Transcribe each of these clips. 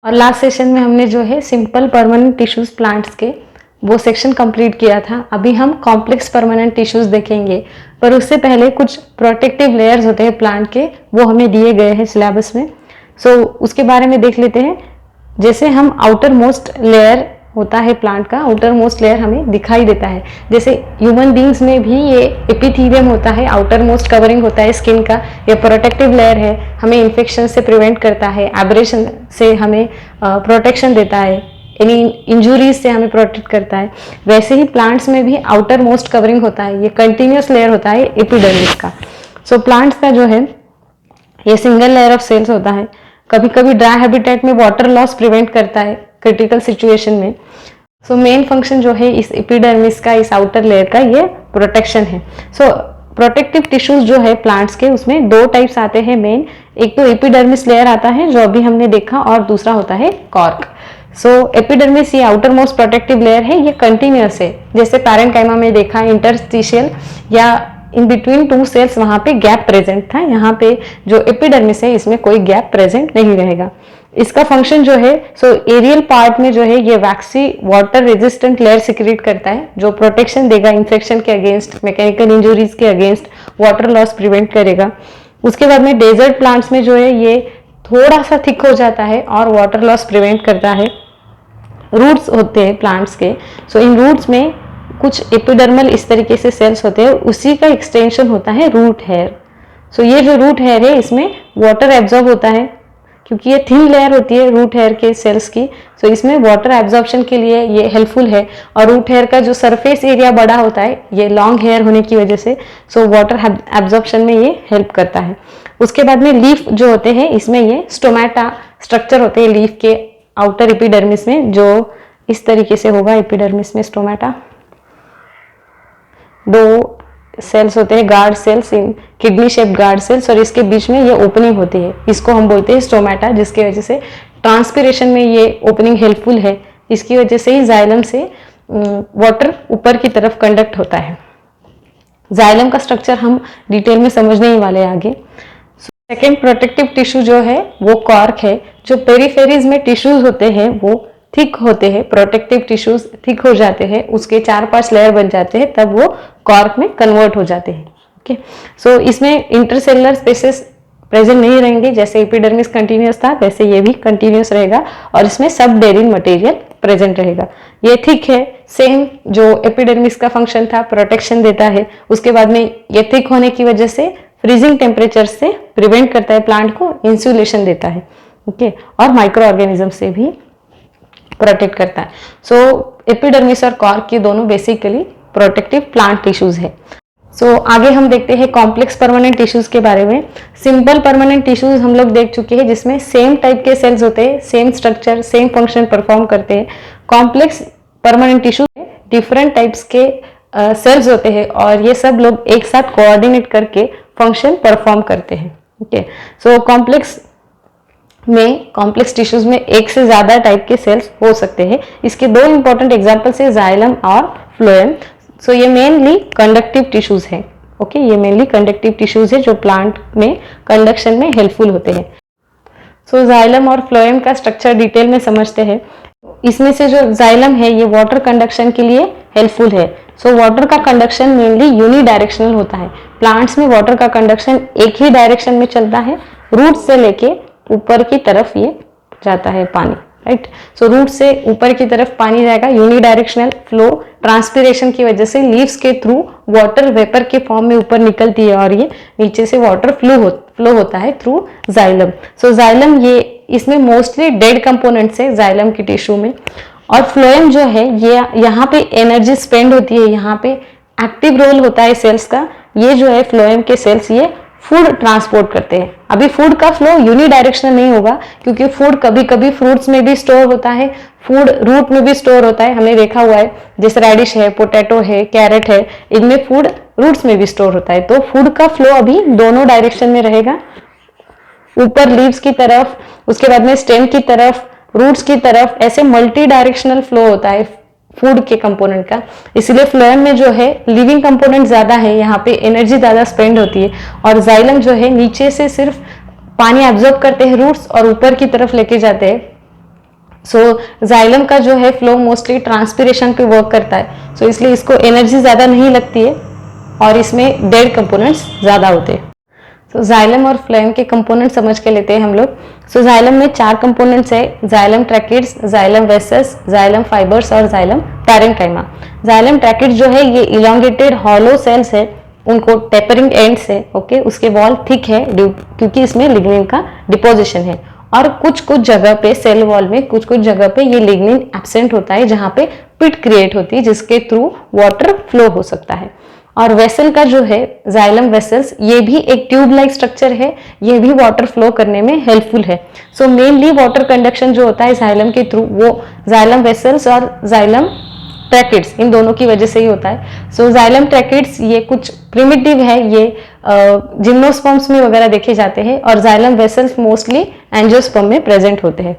और last session में हमने जो है सिंपल परमानेंट टिश्यूज प्लांट्स के वो सेक्शन कंप्लीट किया था। अभी हम कॉम्प्लेक्स परमानेंट टिश्यूज देखेंगे, पर उससे पहले कुछ प्रोटेक्टिव लेयर्स होते हैं प्लांट के, वो हमें दिए गए हैं सिलेबस में। उसके बारे में देख लेते हैं। जैसे हम आउटर मोस्ट लेयर होता है प्लांट का, आउटर मोस्ट लेयर हमें दिखाई देता है। जैसे ह्यूमन बींग्स में भी ये एपिथीलियम होता है, आउटर मोस्ट कवरिंग होता है स्किन का, ये प्रोटेक्टिव लेयर है, हमें इन्फेक्शन से प्रिवेंट करता है, एब्रेशन से हमें प्रोटेक्शन देता है, एनी इंजुरीज से हमें प्रोटेक्ट करता है। वैसे ही प्लांट्स में भी आउटर मोस्ट कवरिंग होता है, ये कंटिन्यूस लेयर होता है एपिडर्मिस का। प्लांट्स का जो है ये सिंगल लेयर ऑफ सेल्स होता है। कभी कभी ड्राई हैबिटेट में वाटर लॉस प्रिवेंट करता है क्रिटिकल सिचुएशन में। मेन फंक्शन जो है इस एपिडर्मिस का, इस आउटर लेयर का, ये प्रोटेक्शन है। प्रोटेक्टिव टिश्यूज जो है प्लांट्स के, उसमें दो टाइप्स आते हैं मेन। एक तो एपिडर्मिस लेयर आता है जो अभी हमने देखा, और दूसरा होता है कॉर्क। एपिडर्मिस ये आउटर मोस्ट प्रोटेक्टिव लेयर है, ये कंटिन्यूअस है। जैसे पैरेन्काइमा में देखा इंटरस्टिशियल या इन बिटवीन टू सेल्स वहां पे गैप प्रेजेंट था, यहाँ पे जो एपिडर्मिस है इसमें कोई गैप प्रेजेंट नहीं रहेगा। इसका फंक्शन जो है, एरियल पार्ट में जो है ये वैक्सी वाटर रेजिस्टेंट लेयर सिक्रीट करता है, जो प्रोटेक्शन देगा इन्फेक्शन के अगेंस्ट, मैकेनिकल इंजुरीज के अगेंस्ट, वाटर लॉस प्रिवेंट करेगा। उसके बाद में डेजर्ट प्लांट्स में जो है ये थोड़ा सा थिक हो जाता है और वाटर लॉस प्रिवेंट करता है। रूट्स होते हैं प्लांट्स के, इन रूट्स में कुछ एपिडर्मल इस तरीके से सेल्स होते हैं, उसी का एक्सटेंशन होता है रूट हेयर। ये जो रूट हेयर है इसमें वाटर एब्जॉर्ब होता है, क्योंकि ये थिन लेयर होती है रूट हेयर के सेल्स की, इसमें वाटर एब्जॉर्प्शन के लिए ये हेल्पफुल है। और रूट हेयर का जो सरफेस एरिया बड़ा होता है, ये लॉन्ग हेयर होने की वजह से वाटर एब्जॉर्प्शन में ये हेल्प करता है। उसके बाद में लीफ जो होते हैं, इसमें ये स्टोमेटा स्ट्रक्चर होते हैं लीफ के आउटर एपिडर्मिस में, जो इस तरीके से होगा। एपिडर्मिस में स्टोमेटा दो सेल्स होते हैं, गार्ड सेल्स, इन किडनी शेप गार्ड सेल्स, और इसके बीच में ये ओपनिंग होती है, इसको हम बोलते हैं स्टोमेटा, जिसकी वजह से ट्रांसपिरेशन में ये ओपनिंग हेल्पफुल है। इसकी वजह से ही जाइलम से वाटर ऊपर की तरफ कंडक्ट होता है। जाइलम का स्ट्रक्चर हम डिटेल में समझने ही वाले आगे। सेकेंड प्रोटेक्टिव टिश्यू जो है वो कॉर्क है। जो पेरीफेरीज में टिश्यूज होते हैं वो थिक होते हैं, प्रोटेक्टिव टिश्यूज थिक हो जाते हैं, उसके 4-5 लेयर बन जाते हैं, तब वो कॉर्क में कन्वर्ट हो जाते हैं। ओके, इसमें इंटरसेलुलर स्पेसेस प्रेजेंट नहीं रहेंगे। जैसे एपिडर्मिस कंटिन्यूअस था, वैसे ये भी कंटिन्यूअस रहेगा, और इसमें सबडेरिन मटेरियल प्रेजेंट रहेगा। ये थिक है, सेम जो एपिडर्मिस का फंक्शन था, प्रोटेक्शन देता है। उसके बाद में ये थिक होने की वजह से फ्रीजिंग टेम्परेचर से प्रिवेंट करता है, प्लांट को इंसुलेशन देता है। ओके, और माइक्रो ऑर्गेनिज्म से भी प्रोटेक्ट करता है। एपिडर्मिस और कॉर्क की दोनों बेसिकली प्रोटेक्टिव प्लांट टिश्यूज है। आगे हम देखते हैं कॉम्प्लेक्स परमानेंट टिश्यूज के बारे में। सिंपल परमानेंट टिश्यूज हम लोग देख चुके हैं, जिसमें सेम टाइप के सेल्स होते हैं, same structure, same function perform करते हैं। Complex permanent tissues different types के सेल्स होते हैं, और ये सब लोग एक साथ कोऑर्डिनेट करके फंक्शन परफॉर्म करते हैं। ओके, कॉम्प्लेक्स टिश्यूज में एक से ज्यादा टाइप के सेल्स हो सकते हैं। इसके दो इंपॉर्टेंट एग्जांपल्स है जाइलम और फ्लोएम। ये मेनली कंडक्टिव टिश्यूज है। ओके, ये मेनली कंडक्टिव टिश्यूज है जो प्लांट में कंडक्शन में हेल्पफुल होते हैं। जाइलम और फ्लोएम का स्ट्रक्चर डिटेल में समझते हैं। इसमें से जो जाइलम है ये वाटर कंडक्शन के लिए हेल्पफुल है। वाटर का कंडक्शन मेनली यूनिडायरेक्शनल होता है। प्लांट्स में वाटर का कंडक्शन एक ही डायरेक्शन में चलता है, रूट से लेके ऊपर की तरफ ये जाता है पानी, राइट। रूट से ऊपर की तरफ पानी जाएगा, यूनिडायरेक्शनल फ्लो। ट्रांसपिरेशन की वजह से लीव्स के थ्रू वाटर वेपर के फॉर्म में ऊपर निकलती है, और ये नीचे से वाटर फ्लो होता है थ्रू जाइलम। जाइलम ये इसमें मोस्टली डेड कंपोनेंट्स है जाइलम की टिश्यू में। और फ्लोएम जो है ये यहाँ पे एनर्जी स्पेंड होती है, यहाँ पे एक्टिव रोल होता है सेल्स का। ये जो है फ्लोएम के सेल्स ये फूड ट्रांसपोर्ट करते हैं। अभी फूड का फ्लो यूनिडायरेक्शनल नहीं होगा, क्योंकि फूड कभी कभी फ्रूट्स में भी स्टोर होता है, फूड रूट में भी स्टोर होता है, हमने देखा हुआ है। जैसे रेडिश है, पोटैटो है, कैरेट है, इनमें फूड रूट्स में भी स्टोर होता है। तो फूड का फ्लो अभी दोनों डायरेक्शन में रहेगा, ऊपर लीव्स की तरफ, उसके बाद में स्टेम की तरफ, रूट्स की तरफ, ऐसे मल्टी डायरेक्शनल फ्लो होता है फूड के कंपोनेंट का। इसलिए फ्लोएम में जो है लिविंग कंपोनेंट ज्यादा है, यहाँ पे एनर्जी ज्यादा स्पेंड होती है। और जाइलम जो है नीचे से सिर्फ पानी एब्जॉर्ब करते हैं रूट्स, और ऊपर की तरफ लेके जाते हैं सो जाइलम का जो है फ्लो मोस्टली ट्रांसपिरेशन पे वर्क करता है, सो इसलिए इसको एनर्जी ज़्यादा नहीं लगती है और इसमें डेड कंपोनेंट्स ज़्यादा होते हैं। सो जाइलम और फ्लोएम के कंपोनेंट समझ के लेते हैं हम लोग। सो जाइलम में 4 कंपोनेंट्स है, xylem tracheids, xylem vessels, xylem fibres और जाइलम पैरेन्काइमा। जाइलम ट्रैकिड्स जो है ये इलोंगेटेड हॉलो सेल्स है, उनको टेपरिंग एंड्स है, ओके। उसके वॉल थिक है क्योंकि इसमें लिग्निन का डिपोजिशन है, और कुछ कुछ जगह पे सेल वॉल में कुछ कुछ जगह पे ये लिग्निन एब्सेंट होता है, जहां पे पिट क्रिएट होती है जिसके थ्रू वाटर फ्लो हो सकता है। और वेसल का जो है जाइलम वेसल्स, ये भी एक ट्यूब लाइक स्ट्रक्चर है, ये भी वाटर फ्लो करने में हेल्पफुल है। सो मेनली वाटर कंडक्शन जो होता है जाइलम के थ्रू वो जाइलम वेसल्स और जाइलम ट्रैकिड्स इन दोनों की वजह से ही होता है। सो जाइलम ट्रैकिड्स ये कुछ प्रिमिटिव है, ये जिम्नोस्पर्म्स में वगैरह देखे जाते हैं, और जाइलम वेसल्स मोस्टली एंजियोस्पर्म में प्रेजेंट होते हैं।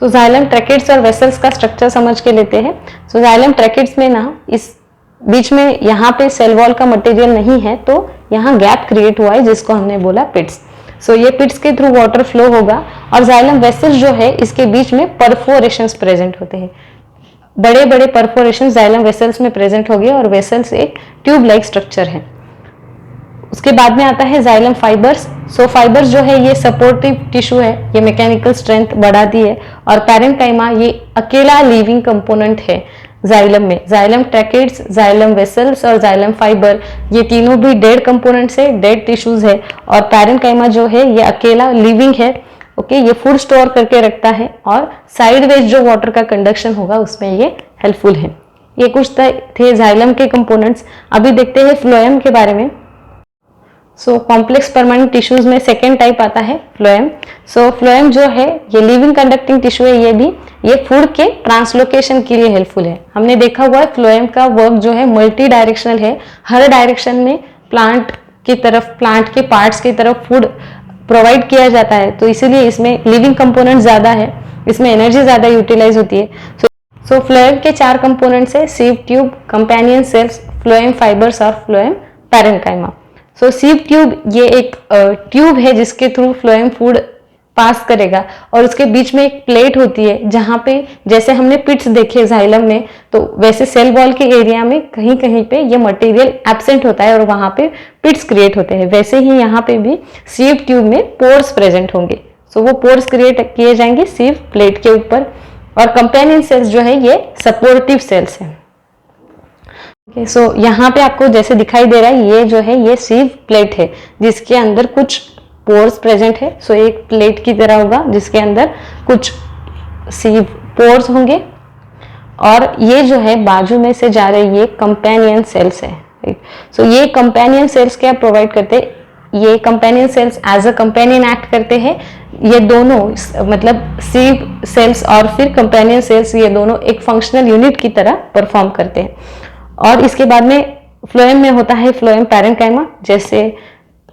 सो जाइलम ट्रैकिड्स और वेसल्स का स्ट्रक्चर समझ के लेते हैं। सो जाइलम ट्रैकिड्स में ना इस बीच में यहाँ पे सेल वॉल का मटेरियल नहीं है, तो यहाँ गैप क्रिएट हुआ है जिसको हमने बोला पिट्स। सो ये पिट्स के थ्रू वाटर फ्लो होगा, और जाइलम वेसल्स जो है इसके बीच में परफोरेशंस प्रेजेंट होते हैं, बड़े बड़े परफोरेशंस जाइलम वेसल्स में प्रेजेंट हो गए, और वेसल्स एक ट्यूब लाइक स्ट्रक्चर है। उसके बाद में आता है जाइलम फाइबर्स। सो फाइबर्स जो है ये सपोर्टिव टिश्यू है, ये मैकेनिकल स्ट्रेंथ बढ़ाती है, और पैरेन्काइमा ये अकेला लिविंग कंपोनेंट है जाइलम में। जाइलम ट्रैकिड्स, जाइलम वेसल्स और जाइलम फाइबर ये तीनों भी डेड कंपोनेंट्स है, डेड टिश्यूज है, और पैरेन्काइमा जो है ये अकेला लिविंग है, ओके। ये फूड स्टोर करके रखता है, और साइडवेज जो वाटर का कंडक्शन होगा उसमें ये हेल्पफुल है। ये कुछ थे जाइलम के कंपोनेंट्स। अभी देखते हैं फ्लोएम के बारे में। सो कॉम्प्लेक्स परमानेंट टिश्यूज में सेकेंड टाइप आता है फ्लोएम। सो फ्लोएम जो है ये लिविंग कंडक्टिंग टिश्यू है, ये फूड के ट्रांसलोकेशन के लिए हेल्पफुल है। हमने देखा हुआ है फ्लोएम का वर्क जो है मल्टी डायरेक्शनल है, हर डायरेक्शन में प्लांट की तरफ, प्लांट के पार्ट्स की तरफ फूड प्रोवाइड किया जाता है, तो इसीलिए इसमें लिविंग कंपोनेंट ज्यादा है, इसमें एनर्जी ज्यादा यूटिलाइज होती है। सो फ्लोएम के 4 कंपोनेंट्स है, sieve tube, companion cells, phloem fibres और फ्लोएम पैरेन्काइमा। सो सीव ट्यूब ये एक ट्यूब है जिसके थ्रू फ्लोएम फूड पास करेगा, और उसके बीच में एक प्लेट होती है जहां पे जैसे हमने पिट्स देखे जाइलम में, तो वैसे सेल वॉल के एरिया में कहीं कहीं पे ये मटेरियल एब्सेंट होता है और वहां पे पिट्स क्रिएट होते हैं। वैसे ही यहाँ पे भी सीव ट्यूब में पोर्स प्रेजेंट होंगे, सो वो पोर्स क्रिएट किए जाएंगे सीव प्लेट के ऊपर। और कंपेनियन सेल्स जो है ये सपोर्टिव सेल्स है, ओके। सो यहाँ पे आपको जैसे दिखाई दे रहा है, ये जो है ये सीव प्लेट है जिसके अंदर कुछ पोर्स प्रेजेंट है। सो एक प्लेट की तरह होगा जिसके अंदर कुछ सीव पोर्स होंगे, और ये जो है बाजू में से जा रही ये कंपेनियन सेल्स है। सो ये कंपेनियन सेल्स क्या प्रोवाइड करते हैं, ये companion cells as a companion act करते हैं। ये दोनों मतलब सीव सेल्स और फिर कंपेनियन सेल्स, ये दोनों एक फंक्शनल यूनिट की तरह परफॉर्म करते हैं। और इसके बाद में फ्लोएम में होता है फ्लोएम पैरेन्काइमा, जैसे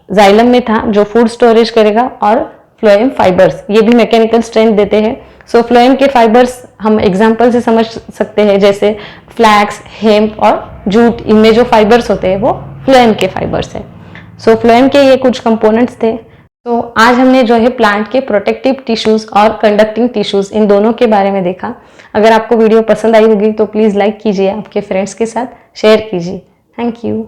जाइलम में था जो फूड स्टोरेज करेगा, और फ्लोएम फाइबर्स ये भी मैकेनिकल स्ट्रेंथ देते हैं। सो फ्लोएम के फाइबर्स हम एग्जांपल से समझ सकते हैं, जैसे फ्लैक्स, हेम्प और जूट, इनमें जो फाइबर्स होते हैं वो फ्लोएम के फाइबर्स है। सो फ्लोएम के ये कुछ कंपोनेंट्स थे। तो आज हमने जो है प्लांट के प्रोटेक्टिव टिश्यूज और कंडक्टिंग टिश्यूज इन दोनों के बारे में देखा। अगर आपको वीडियो पसंद आई होगी तो प्लीज़ लाइक कीजिए, आपके फ्रेंड्स के साथ शेयर कीजिए। Thank you.